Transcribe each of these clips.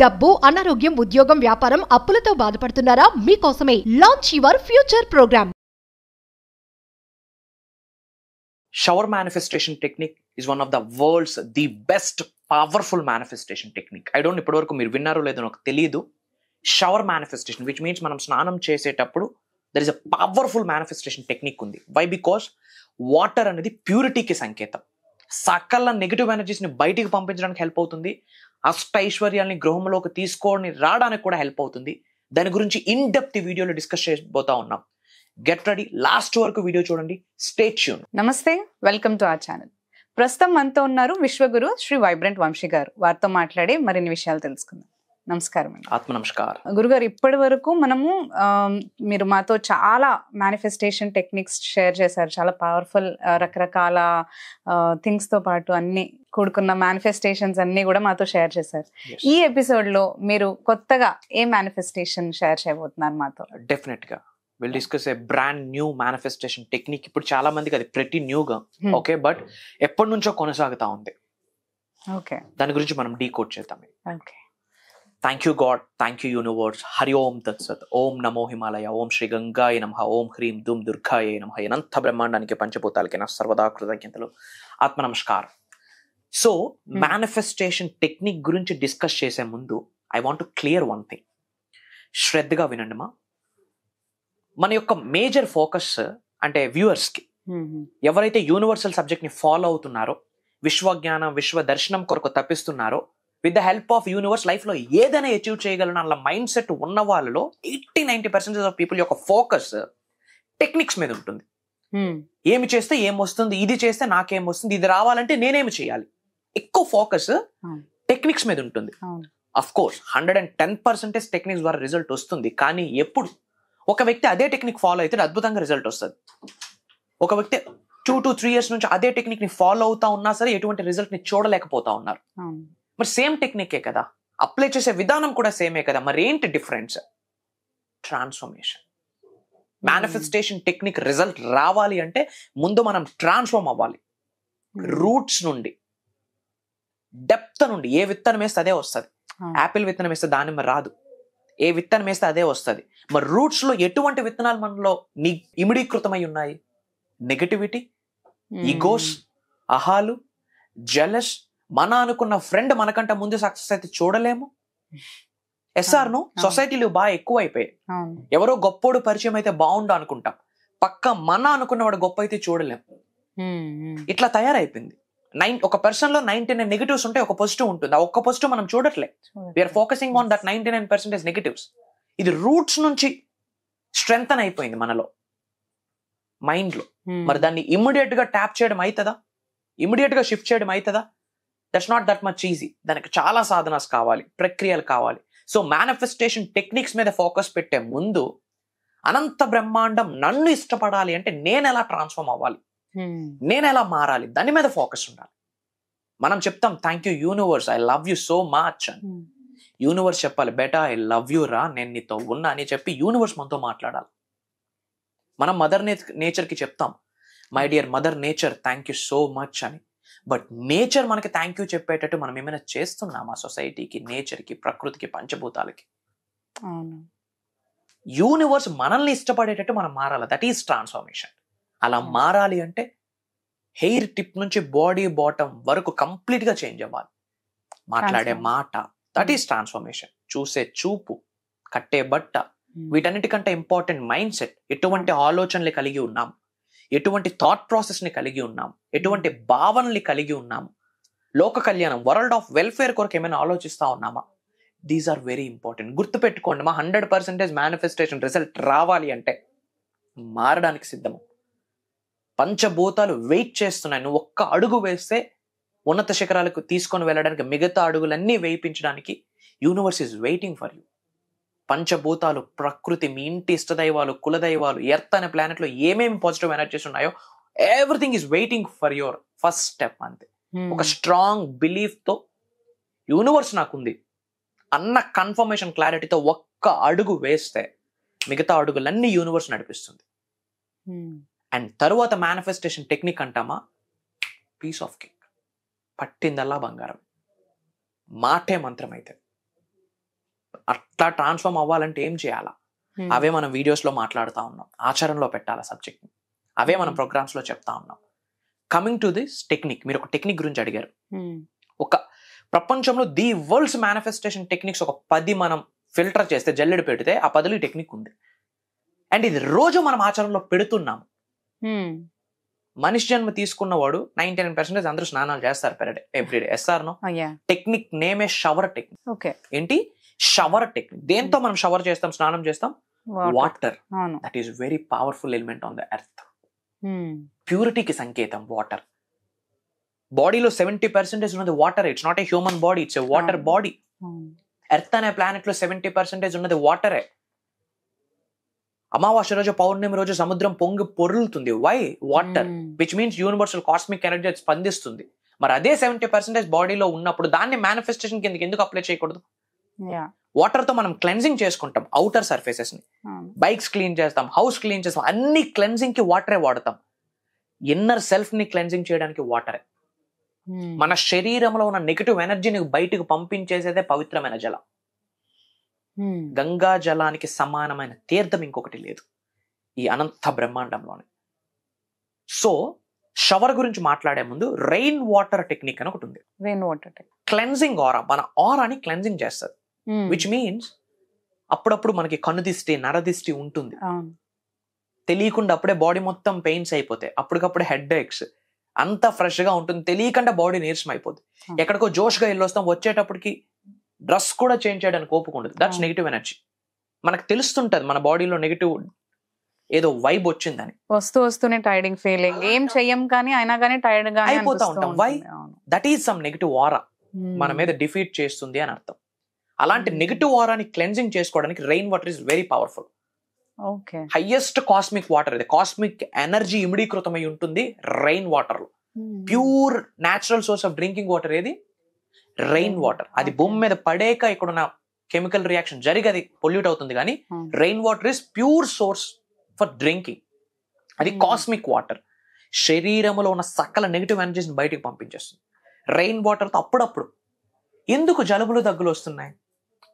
డబ్బు, అనారోగ్యం, ఉద్యోగం, వ్యాపారం, అప్పులతో బాధపడుతున్నారా? మీకోసమే launch your future programme. Shower manifestation technique is one of the world's the best powerful manifestation technique. I don't ఇప్పటివరకు మీరు విన్నారో లేదో నాకు తెలియదు. షవర్ మేనిఫెస్టేషన్ విచ్ మీన్స్ మనం స్నానం చేసేటప్పుడు there is a powerful manifestation technique ఉంది. వై? బికాస్ వాటర్ అనేది ప్యూరిటీకి సంకేతం. సకల నెగిటివ్ ఎనర్జీస్ని బయటికి పంపించడానికి హెల్ప్ అవుతుంది. అష్టైశ్వర్యాల్ని గృహంలోకి తీసుకొని రావడానికి కూడా హెల్ప్ అవుతుంది. దాని గురించి ఇన్ డెప్త్ వీడియోలో డిస్కస్ చేయబోతా ఉన్నాం. గెట్ రెడీ, లాస్ట్ వరకు వీడియో చూడండి. Stay tune. నమస్తే, వెల్కమ్ టు అవర్ ఛానల్. ప్రస్తుతం మనతో ఉన్నారు విశ్వగురు శ్రీ వైబ్రెంట్ వంశీ గారు. వారితో మాట్లాడి మరిన్ని విషయాలు తెలుసుకుందాం. నమస్కారం అండి. ఆత్మ నమస్కారం. గురుగారు, ఇప్పటి వరకు మనము మీరు మాతో చాలా మేనిఫెస్టేషన్ టెక్నిక్స్ షేర్ చేశారు. చాలా పవర్ఫుల్ రకరకాల థింగ్స్ తో పాటు అన్ని కూడుకున్న మేనిఫెస్టేషన్స్ అన్ని కూడా మాతో షేర్ చేశారు. ఈ ఎపిసోడ్ లో మీరు కొత్తగా ఏ మేనిఫెస్టేషన్ షేర్ చేయబోతున్నారు మాతో? డెఫినెట్ గా will discuss A brand new manifestation technique. ఇప్పుడు చాలా మందికి అది ప్రతి న్యూగా ఓకే, బట్ ఎప్పటి నుంచో కొనసాగుతా ఉంది. ఓకే, దాని గురించి మనం డీకోడ్ చేద్దాం. Okay. Thank you God, thank you universe. Hari ఓం తత్సత్. ఓం నమో హిమాలయ, ఓం శ్రీ గంగాయ నమః, ఓం హ్రీం ధూమ్ దుర్గాయ నమః. అనంత బ్రహ్మాండానికి పంచభూతాలకి నా సర్వదా కృతజ్ఞతలు. ఆత్మ నమస్కారం. సో మేనిఫెస్టేషన్ టెక్నిక్ గురించి డిస్కస్ చేసే ముందు I want to clear one thing. శ్రద్ధగా వినండి మా. మన యొక్క మేజర్ ఫోకస్ అంటే వ్యూవర్స్కి ఎవరైతే యూనివర్సల్ సబ్జెక్ట్ ని ఫాలో అవుతున్నారో, విశ్వజ్ఞానం విశ్వ దర్శనం కొరకు తప్పిస్తున్నారో, with the help of universe life లో ఏదైనా అచీవ్ చేయగలను అన్న మైండ్ సెట్ ఉన్న వాళ్ళలో 80-90% ఆఫ్ పీపుల్ యొక్క ఫోకస్ టెక్నిక్స్ మీద ఉంటుంది. ఏమి చేస్తే ఏమొస్తుంది, ఇది చేస్తే నాకేం వస్తుంది, ఇది రావాలంటే నేనేమి చేయాలి. ఎక్కువ ఫోకస్ టెక్నిక్స్ మీద ఉంటుంది. అఫ్ కోర్స్ 110% టెక్నిక్స్ ద్వారా రిజల్ట్ వస్తుంది. కానీ ఎప్పుడు ఒక వ్యక్తి అదే టెక్నిక్ ఫాలో అయితే అద్భుతంగా రిజల్ట్ వస్తుంది. ఒక వ్యక్తి 2 to 3 years నుంచి అదే టెక్నిక్ ని ఫాలో అవుతా ఉన్నా సరే ఎటువంటి రిజల్ట్ ని చూడలేకపోతా ఉన్నారు. మరి సేమ్ టెక్నికే కదా, అప్లై చేసే విధానం కూడా సేమే కదా, మరి ఏంటి difference? Transformation. Manifestation technique result రావాలి అంటే ముందు మనం ట్రాన్స్ఫార్మ్ అవ్వాలి. రూట్స్ నుండి, డెప్త్ నుండి. ఏ విత్తనం వేస్తే అదే వస్తుంది. యాపిల్ విత్తనం వేస్తే దానిమ్మ రాదు. ఏ విత్తనం వేస్తే అదే వస్తుంది. మరి రూట్స్ లో ఎటువంటి విత్తనాలు మనలో ఇమిడీకృతమై ఉన్నాయి? నెగటివిటీ, ఈగోస్, అహాలు, జెలస్. మన అనుకున్న ఫ్రెండ్ మనకంటే ముందు సక్సెస్ అయితే చూడలేము. ఎస్ఆర్ను సొసైటీలో బాగా ఎక్కువ అయిపోయాయి. ఎవరో గొప్పోడు పరిచయం అయితే బాగుండు అనుకుంటాం, పక్క మన అనుకున్నవాడు గొప్ప అయితే చూడలేము. ఇట్లా తయారైపోయింది. ఒక పర్సన్ లో 99 నెగిటివ్స్ ఉంటే ఒక పాజిటివ్ ఉంటుంది. ఆ ఒక్క పాజిటివ్ మనం చూడట్లే. We're focusing on that 99% negatives. ఇది రూట్స్ నుంచి స్ట్రెంగ్తన్ అయిపోయింది మనలో, మైండ్ లో. మరి దాన్ని ఇమ్మీడియట్ గా ట్యాప్ చేయడం అవుతుందా? ఇమ్మీడియట్ గా షిఫ్ట్ చేయడం అవుతుందా? That's not that much easy. దానికి చాలా సాధనాస్ కావాలి, ప్రక్రియలు కావాలి. సో మేనిఫెస్టేషన్ టెక్నిక్స్ మీద ఫోకస్ పెట్టే ముందు అనంత బ్రహ్మాండం నన్ను ఇష్టపడాలి అంటే నేను ఎలా ట్రాన్స్ఫార్మ్ అవ్వాలి, నేను ఎలా మారాలి, దాని మీద ఫోకస్ ఉండాలి. మనం చెప్తాం thank you universe, I love you so much అని. యూనివర్స్ చెప్పాలి బేటా ఐ లవ్ యూ రా, నేను నీతో ఉన్నా అని చెప్పి యూనివర్స్ మనతో మాట్లాడాలి. మనం మదర్ నేచర్కి చెప్తాం my dear mother nature thank you so much అని. బట్ నేచర్ మనకి థ్యాంక్ యూ చెప్పేటట్టు మనం ఏమైనా చేస్తున్నామా సొసైటీకి, నేచర్కి, ప్రకృతికి, పంచభూతాలకి? యూనివర్స్ మనల్ని ఇష్టపడేటట్టు మనం మారాలి. That is transformation. అలా మారాలి అంటే హెయిర్ టిప్ నుంచి బాడీ బాటమ్ వరకు కంప్లీట్ గా చేంజ్ అవ్వాలి. మాట్లాడే మాట, దట్ ఈస్ ట్రాన్స్ఫర్మేషన్. చూసే చూపు, కట్టే బట్ట, వీటన్నిటికంటే ఇంపార్టెంట్ మైండ్ సెట్. ఎటువంటి ఆలోచనలు కలిగి ఉన్నాం, ఎటువంటి థాట్ ప్రాసెస్ ని కలిగి ఉన్నాం, ఎటువంటి భావనల్ని కలిగి ఉన్నాము, లోక కళ్యాణం, వరల్డ్ ఆఫ్ వెల్ఫేర్ కొరకు ఏమైనా ఆలోచిస్తా ఉన్నామా? These are very important. గుర్తుపెట్టుకోండి మా 100% మేనిఫెస్టేషన్ రిజల్ట్ రావాలి అంటే మారడానికి సిద్ధము. పంచభూతాలు వెయిట్ చేస్తున్నాయి. నువ్వు ఒక్క అడుగు వేస్తే ఉన్నత శిఖరాలకు తీసుకొని వెళ్ళడానికి మిగతా అడుగులన్నీ వేయించడానికి universe is waiting for you. పంచభూతాలు, ప్రకృతి, మీ ఇంటి ఇష్టదైవాలు, కులదైవాలు, ఎర్త్ అనే ప్లానెట్ లో ఏమేమి పాజిటివ్ ఎనర్జీస్ ఉన్నాయో everything is waiting for your first step. అంతే. ఒక స్ట్రాంగ్ బిలీఫ్ తో యూనివర్స్ నాకుంది అన్న కన్ఫర్మేషన్, క్లారిటీతో ఒక్క అడుగు వేస్తే మిగతా అడుగులన్నీ యూనివర్స్ నడిపిస్తుంది. అండ్ తరువాత మేనిఫెస్టేషన్ టెక్నిక్ అంటామా, పీస్ ఆఫ్ కేక్. పట్టిందల్లా బంగారం. మాటే మంత్రం అయితే అట్లా ట్రాన్స్ఫార్మ్ అవ్వాలంటే ఏం చేయాలా? అవే మనం వీడియోస్ లో మాట్లాడుతూ ఉన్నాం, ఆచరణలో పెట్టాలి సబ్జెక్ట్ ని, అవే మనం ప్రోగ్రామ్స్ లో చెప్తా ఉన్నాం. కమింగ్ టు దిస్ టెక్నిక్, మీరు ఒక టెక్నిక్ గురించి అడిగారు. ఒక ప్రపంచంలో ది వరల్డ్స్ మేనిఫెస్టేషన్ టెక్నిక్స్ ఒక 10 మనం ఫిల్టర్ చేస్తే, జల్లెడ పెడితే ఆ 10లో ఈ టెక్నిక్ ఉంది. అండ్ ఇది రోజు మనం ఆచరణలో పెడుతున్నాం. మనిషి జన్మ తీసుకున్నవాడు 99% అందరూ స్నానాలు చేస్తారు per day, every day. Yes or no? Technique నేమే షవర్ టెక్నిక్. ఏంటి షవర్ టెక్నిక్? దేంతో మనం షవర్ చేస్తాం, స్నానం చేస్తాం? Water. That is very powerful element on the earth. ప్యూరిటీకి సంకేతం వాటర్. బాడీలో 70% ఉన్నది water. It's not a human body, it's a water body. Earth అనే ప్లానెట్ లో 70% ఉన్నది వాటరే. అమావాస్య రోజు, పౌర్ణమి రోజు సముద్రం పొంగి పొరులుతుంది. Why? Water. Which means universal cosmic energy స్పందిస్తుంది. మరి అదే 70% బాడీలో ఉన్నప్పుడు దాన్ని మేనిఫెస్టేషన్ కిందకి ఎందుకు అప్లై చేయకూడదు? వాటర్ తో మనం క్లెన్జింగ్ చేసుకుంటాం అవుటర్ సర్ఫేసెస్ ని, బైక్స్ క్లీన్ చేస్తాం, హౌస్ క్లీన్ చేస్తాం, అన్ని క్లెన్జింగ్ కి వాటరే వాడతాం. ఇన్నర్ సెల్ఫ్ ని క్లెన్జింగ్ చేయడానికి వాటరే. మన శరీరంలో ఉన్న నెగటివ్ ఎనర్జీని బయటకు పంపించేసేదే పవిత్రమైన జలం. గంగా జలానికి సమానమైన తీర్థం ఇంకొకటి లేదు ఈ అనంత బ్రహ్మాండంలోనే. సో షవర్ గురించి మాట్లాడే ముందు రెయిన్ వాటర్ టెక్నిక్ అని ఒకటి ఉంది. రెయిన్ వాటర్ క్లెన్జింగ్ ఆరా, మన ఆరాని క్లెన్జింగ్ చేస్తుంది. విచ్ మీన్స్ అప్పుడప్పుడు మనకి కనుదిష్టి, నరదిష్టి ఉంటుంది, తెలియకుండా అప్పుడే బాడీ మొత్తం పెయిన్స్ అయిపోతాయి, అప్పటికప్పుడే హెడ్ ఏక్స్, అంత ఫ్రెష్ గా ఉంటుంది, తెలియకుండా బాడీ నీరసం అయిపోతుంది. ఎక్కడికో జోష్గా వెళ్ళొస్తాం, వచ్చేటప్పటికి డ్రెస్ కూడా చేంజ్ చేయడానికి ఓపుకుండదు. That's negative energy. మనకు తెలుస్తుంటది మన బాడీలో నెగిటివ్ ఏదో వైబ్ వచ్చిందని. వస్తూనే టైర్డింగ్ ఫీలింగ్, ఏం చెయ్యం కానీ అయినా కానీ టైర్డ్ గా అయిపోతా ఉంటాం. Why? That is some negative aura మన మీద డిఫీట్ చేస్తుంది అని అర్థం. అలాంటి నెగిటివ్ ఆరాని క్లెన్జింగ్ చేసుకోవడానికి rain water is very powerful. Highest cosmic water ఇది. కాస్మిక్ ఎనర్జీ ఇమిడీకృతమై ఉంటుంది రెయిన్ వాటర్ లో. Pure natural source of drinking water ఏది? Rain water. అది భూమి మీద పడేక ఇక్కడున్న కెమికల్ రియాక్షన్ జరిగి అది పొల్యూట్ అవుతుంది, కానీ rain water is pure source for drinking. అది కాస్మిక్ వాటర్. శరీరంలో ఉన్న సకల నెగిటివ్ ఎనర్జీస్ బయటికి పంపించేస్తుంది రెయిన్ వాటర్ తో. అప్పుడప్పుడు ఎందుకు జలుబులు, దగ్గులు వస్తున్నాయి?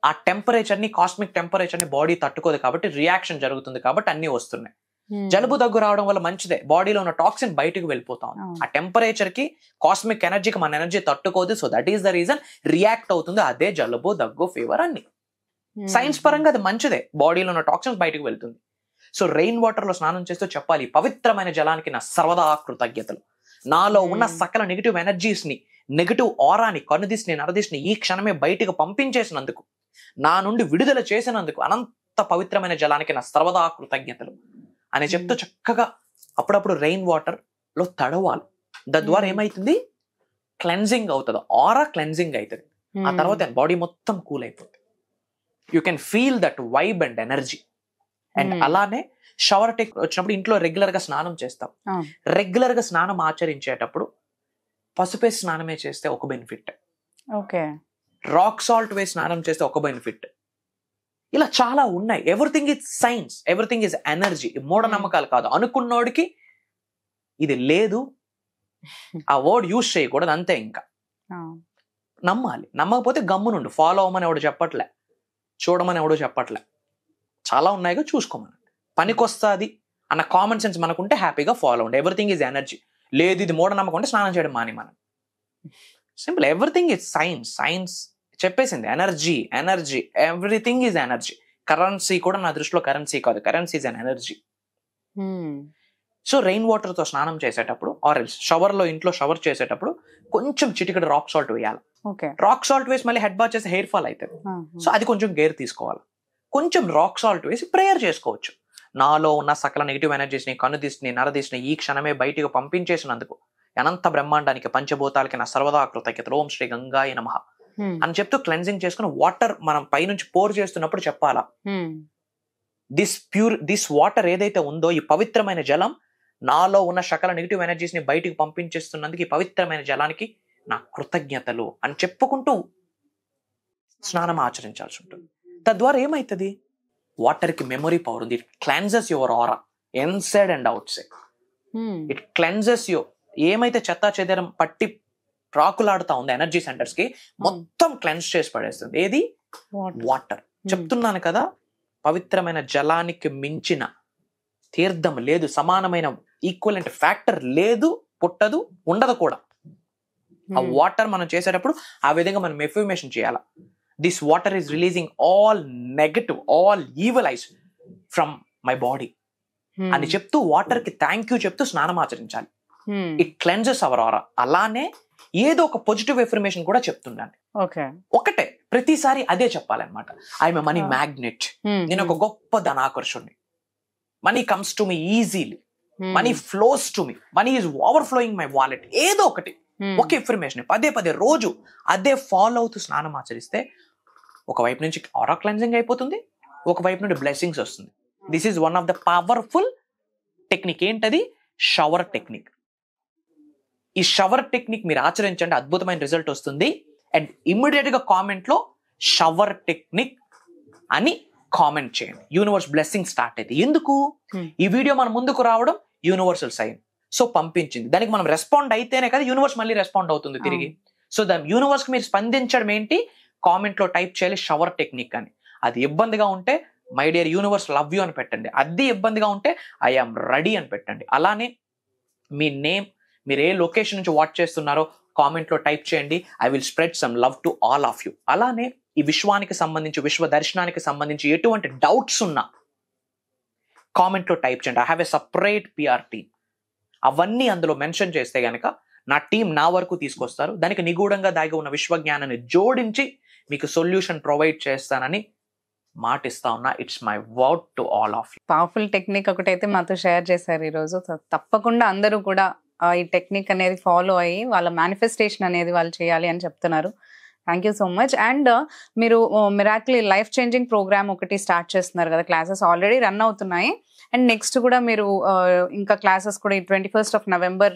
ఆ టెంపరేచర్ ని, కాస్మిక్ టెంపరేచర్ ని బాడీ తట్టుకోదు కాబట్టి రియాక్షన్ జరుగుతుంది, కాబట్టి అన్ని వస్తున్నాయి. జలుబు దగ్గు రావడం వల్ల మంచిదే, బాడీలో ఉన్న టాక్సిన్ బయటకు వెళ్ళిపోతాం. ఆ టెంపరేచర్ కి, కాస్మిక్ ఎనర్జీకి మన ఎనర్జీ తట్టుకోదు. So that is the reason react అవుతుంది. అదే జలుబు, దగ్గు, ఫీవర్ అన్ని. సైన్స్ పరంగా అది మంచిదే, బాడీలో ఉన్న టాక్సిన్స్ బయటకు వెళ్తుంది. సో రెయిన్ వాటర్ లో స్నానం చేస్తూ చెప్పాలి, పవిత్రమైన జలానికి నా సర్వదా కృతజ్ఞతలు. నాలో ఉన్న సకల నెగిటివ్ ఎనర్జీస్ ని, నెగిటివ్ ఆరాని, కనుదిష్ని, నరదిష్ని ఈ క్షణమే బయటకు పంపించేసినందుకు, నా నుండి విడుదల చేసినందుకు అనంత పవిత్రమైన జలానికి నా సర్వదా కృతజ్ఞతలు అని చెప్తూ చక్కగా అప్పుడప్పుడు రెయిన్ వాటర్ లో తడవాలి. తద్వారా ఏమైతుంది? క్లెన్జింగ్ అవుతుంది, ఆరా క్లెన్జింగ్ అవుతుంది. ఆ తర్వాత బాడీ మొత్తం కూల్ అయిపోతుంది. You can feel that vibe and energy. And అలానే షవర్ టెక్ వచ్చినప్పుడు ఇంట్లో రెగ్యులర్ గా స్నానం చేస్తాం. రెగ్యులర్ గా స్నానం ఆచరించేటప్పుడు పసుపే స్నానమే చేస్తే ఒక బెనిఫిట్, రాక్ సాల్ట్ వేసి స్నానం చేస్తే ఒక బెనిఫిట్. ఇలా చాలా ఉన్నాయి. Everything is science, everything is energy. మూఢనమ్మకాలు కాదు. అనుకున్నోడికి ఇది లేదు, ఆ వర్డ్ యూజ్ చేయకూడదు, అంతే. ఇంకా నమ్మాలి. నమ్మకపోతే గమ్మునుండు. ఫాలో అవ్వమని ఎవడు చెప్పట్లే, చూడమని ఎవడు చెప్పట్లే. చాలా ఉన్నాయిగా, చూసుకోమని. పనికొస్తుంది అన్న కామన్ సెన్స్ మనకుంటే హ్యాపీగా ఫాలో అవ్వండి. Everything is energy. లేదు ఇది మూఢనమ్మకం అంటే స్నానం చేయడం మాని. మనం simple. Everything is science. Science చెప్పేసింది energy, energy, everything is energy. Currency కూడా నా దృష్టిలో కరెన్సీ కాదు, currency is an energy. So rain water తో స్నానం చేసేటప్పుడు, ఆర్ ఎల్స్ షవర్ లో, ఇంట్లో షవర్ చేసేటప్పుడు కొంచెం చిటికెడు రాక్ సాల్ట్ వేయాలి. రాక్ సాల్ట్ వేసి మళ్ళీ హెడ్ బాత్ చేసి హెయిర్ ఫాల్ అవుతుంది. సో అది కొంచెం గేర్ తీసుకోవాలి. కొంచెం రాక్ సాల్ట్ వేసి ప్రేయర్ చేసుకోవచ్చు. నాలో ఉన్న సకల నెగిటివ్ ఎనర్జీస్ ని, కనుదిష్ని, నరదిష్ని ఈ క్షణమే బయటకు పంపించేసినందుకు అనంత బ్రహ్మాండానికి, పంచభూతాలకి నా సర్వదా కృతజ్ఞతలు. ఓం శ్రీ గంగాయ నమః అని చెప్తూ క్లెన్జింగ్ చేసుకుని వాటర్ మనం పైనుంచి పోర్ చేస్తున్నప్పుడు చెప్పాలా, దిస్ వాటర్ ఏదైతే ఉందో, ఈ పవిత్రమైన జలం నాలో ఉన్న సకల నెగిటివ్ ఎనర్జీస్ ని బయటికి పంపించేస్తున్నందుకు ఈ పవిత్రమైన జలానికి నా కృతజ్ఞతలు అని చెప్పుకుంటూ స్నానం ఆచరించాల్సి ఉంటుంది. తద్వారా ఏమైతుంది? వాటర్ కి మెమొరీ పవర్ ఉంది. It cleanses your aura inside and out side. It cleanses you. ఏమైతే చెత్తా చెదరం పట్టి ప్రాకులాడుతా ఉంది ఎనర్జీ సెంటర్స్ కి, మొత్తం క్లెన్స్ చేసి పడేస్తుంది. ఏది? వాటర్. చెప్తున్నాను కదా, పవిత్రమైన జలానికి మించిన తీర్థం లేదు, సమానమైన ఈక్వలెంట్ ఫ్యాక్టర్ లేదు, పుట్టదు, ఉండదు కూడా. ఆ వాటర్ మనం చేసేటప్పుడు ఆ విధంగా మనం ఎఫర్మేషన్ చేయాలి. This water is releasing all negative, all evil ice from my body అని చెప్తూ వాటర్ కి థ్యాంక్ యూ చెప్తూ స్నానం ఆచరించాలి. ఇట్ క్లెన్జెస్ అవర్ ఆరా. అలానే ఏదో ఒక పాజిటివ్ ఎఫర్మేషన్ కూడా చెప్తుండండి. ఒకటే ప్రతిసారి అదే చెప్పాలన్నమాట. ఐఎమ్ మనీ మ్యాగ్నెట్, నేను ఒక గొప్ప ధనాకర్షుడిని, money comes to me easily, money flows to me, money is over flowing my wallet. ఏదో ఒకటి ఒక ఇన్ఫర్మేషన్ పదే పదే రోజు అదే ఫాలో అవుతూ స్నానం ఆచరిస్తే ఒకవైపు నుంచి ఆరా క్లెన్జింగ్ అయిపోతుంది, ఒకవైపు నుండి బ్లెస్సింగ్స్ వస్తుంది. This is one of the powerful technique. ఏంటది? Shower technique. ఈ షవర్ టెక్నిక్ మీరు ఆచరించండి, అద్భుతమైన రిజల్ట్ వస్తుంది. అండ్ ఇమ్మీడియట్ గా కామెంట్ లో షవర్ టెక్నిక్ అని కామెంట్ చేయండి. యూనివర్స్ బ్లెస్సింగ్ స్టార్ట్ అయితే. ఎందుకు ఈ వీడియో మన ముందుకు రావడం? Universal sign. సో పంపించింది, దానికి మనం రెస్పాండ్ అయితేనే కదా యూనివర్స్ మళ్ళీ రెస్పాండ్ అవుతుంది తిరిగి. సో దాని యూనివర్స్ కి మీరు స్పందించడం ఏంటి? కామెంట్ లో టైప్ చేయాలి షవర్ టెక్నిక్ అని. అది ఇబ్బందిగా ఉంటే my dear universe love you అని పెట్టండి. అది ఇబ్బందిగా ఉంటే ఐఆమ్ రెడీ అని పెట్టండి. అలానే మీ నేమ్, మీరు ఏ లొకేషన్ నుంచి వాచ్ చేస్తున్నారో కామెంట్ లో టైప్ చేయండి. I will spread some love to all of you. అలానే ఈ విశ్వానికి సంబంధించి, విశ్వ దర్శనానికి సంబంధించి ఎటువంటి డౌట్స్ ఉన్నా కామెంట్ లో టైప్ చేయండి. I have a separate PR team. అవన్నీ అందులో మెన్షన్ చేస్తే గనక నా టీం నా వరకు తీసుకొస్తారు. దానికి నిగూఢంగా దాగి ఉన్న విశ్వజ్ఞానాన్ని జోడించి మీకు సొల్యూషన్ ప్రొవైడ్ చేస్తానని మాటిస్తా ఉన్నా. It's my word to all of you. Powerful technique ఒకటైతే మాతో షేర్ చేశారు ఈరోజు. తప్పకుండా అందరూ కూడా ఈ టెక్నిక్ అనేది ఫాలో అయ్యి వాళ్ళ మేనిఫెస్టేషన్ అనేది వాళ్ళు చేయాలి అని చెప్తున్నారు. Thank you so much. And మీరు మిరాకిల్ లైఫ్ చేంజింగ్ ప్రోగ్రామ్ ఒకటి స్టార్ట్ చేస్తున్నారు కదా, క్లాసెస్ ఆల్రెడీ రన్ అవుతున్నాయి. అండ్ నెక్స్ట్ కూడా మీరు ఇంకా క్లాసెస్ కూడా 21st November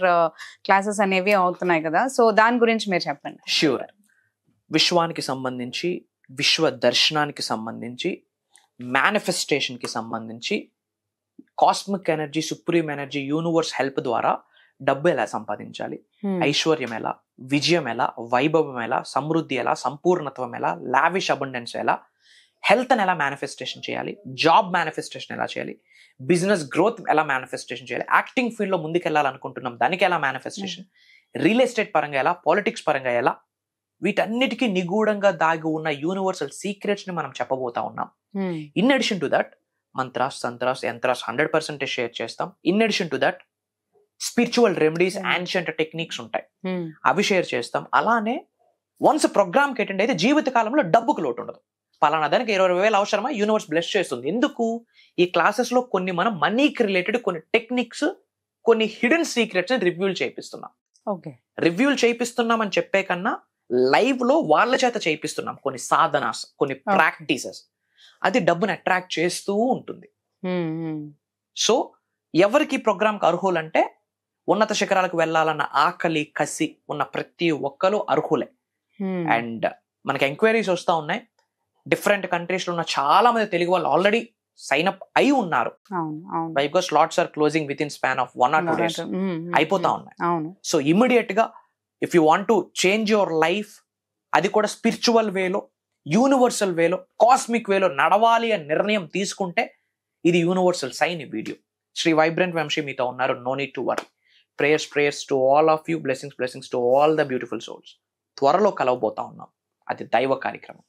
క్లాసెస్ అనేవి అవుతున్నాయి కదా, సో దాని గురించి మీరు చెప్పండి. ష్యూర్. విశ్వానికి సంబంధించి, విశ్వ దర్శనానికి సంబంధించి, మేనిఫెస్టేషన్ కి సంబంధించి, cosmic energy, supreme energy, universe help ద్వారా డబ్బు ఎలా సంపాదించాలి, ఐశ్వర్యం ఎలా, విజయం ఎలా, వైభవం ఎలా, సమృద్ధి ఎలా, సంపూర్ణత్వం ఎలా, లావిష్ అబండెన్స్ ఎలా, హెల్త్ ఎలా మేనిఫెస్టేషన్ చేయాలి, జాబ్ మేనిఫెస్టేషన్ ఎలా చేయాలి, బిజినెస్ గ్రోత్ ఎలా మేనిఫెస్టేషన్ చేయాలి, యాక్టింగ్ ఫీల్డ్ లో ముందుకెళ్ళాలనుకుంటున్నాం దానికి ఎలా మేనిఫెస్టేషన్, రియల్ ఎస్టేట్ పరంగా ఎలా, పాలిటిక్స్ పరంగా ఎలా, వీటన్నిటికీ నిగూఢంగా దాగి ఉన్న యూనివర్సల్ సీక్రెట్స్ ని మనం చెప్పబోతా ఉన్నాం. In addition to that mantras, tantras, yantras 100% share చేస్తాం. In addition to that spiritual remedies, ancient techniques ఉంటాయి, అవి షేర్ చేస్తాం. అలానే వన్స్ ప్రోగ్రామ్ కి అటెండ్ అయితే జీవిత కాలంలో డబ్బుకు లోటు ఉండదు. పలానా దానికి 20,000 అవసరమా, యూనివర్స్ బ్లెస్ చేస్తుంది. ఎందుకు? ఈ క్లాసెస్ లో కొన్ని మనం మనీకి రిలేటెడ్ కొన్ని టెక్నిక్స్, కొన్ని హిడెన్ సీక్రెట్స్ రివ్యూల్ చేయిస్తున్నాం. రివ్యూల్ చేయిస్తున్నాం అని చెప్పే కన్నా లైవ్ లో వాళ్ళ చేత చేయిస్తున్నాం కొన్ని సాధనాస్, కొన్ని ప్రాక్టీసెస్. అది డబ్బుని అట్రాక్ట్ చేస్తూ ఉంటుంది. సో ఎవరికి ప్రోగ్రామ్ కి అర్హులంటే ఉన్నత శిఖరాలకు వెళ్ళాలన్న ఆకలి, కసి ఉన్న ప్రతి ఒక్కరు అర్హులే. అండ్ మనకి ఎంక్వైరీస్ వస్తూ ఉన్నాయి. డిఫరెంట్ కంట్రీస్ లో ఉన్న చాలా మంది తెలుగు వాళ్ళు ఆల్రెడీ సైన్ అప్ అయి ఉన్నారు. Because slots are closing within span of 1 or 2 days అయిపోతా ఉన్నాయి. సో ఇమ్మీడియట్ గా if you want to change your life, అది కూడా స్పిరిచువల్ వేలో, యూనివర్సల్ వేలో, కాస్మిక్ వేలో నడవాలి అని నిర్ణయం తీసుకుంటే ఇది యూనివర్సల్ సైన్. ఈ వీడియో శ్రీ వైబ్రెంట్ వంశీ మీతో ఉన్నారు. No need to worry. Prayers to all of you. Blessings to all the beautiful souls. త్వరలో కలవబోతా ఉన్నాం. అది దైవ కార్యక్రమం.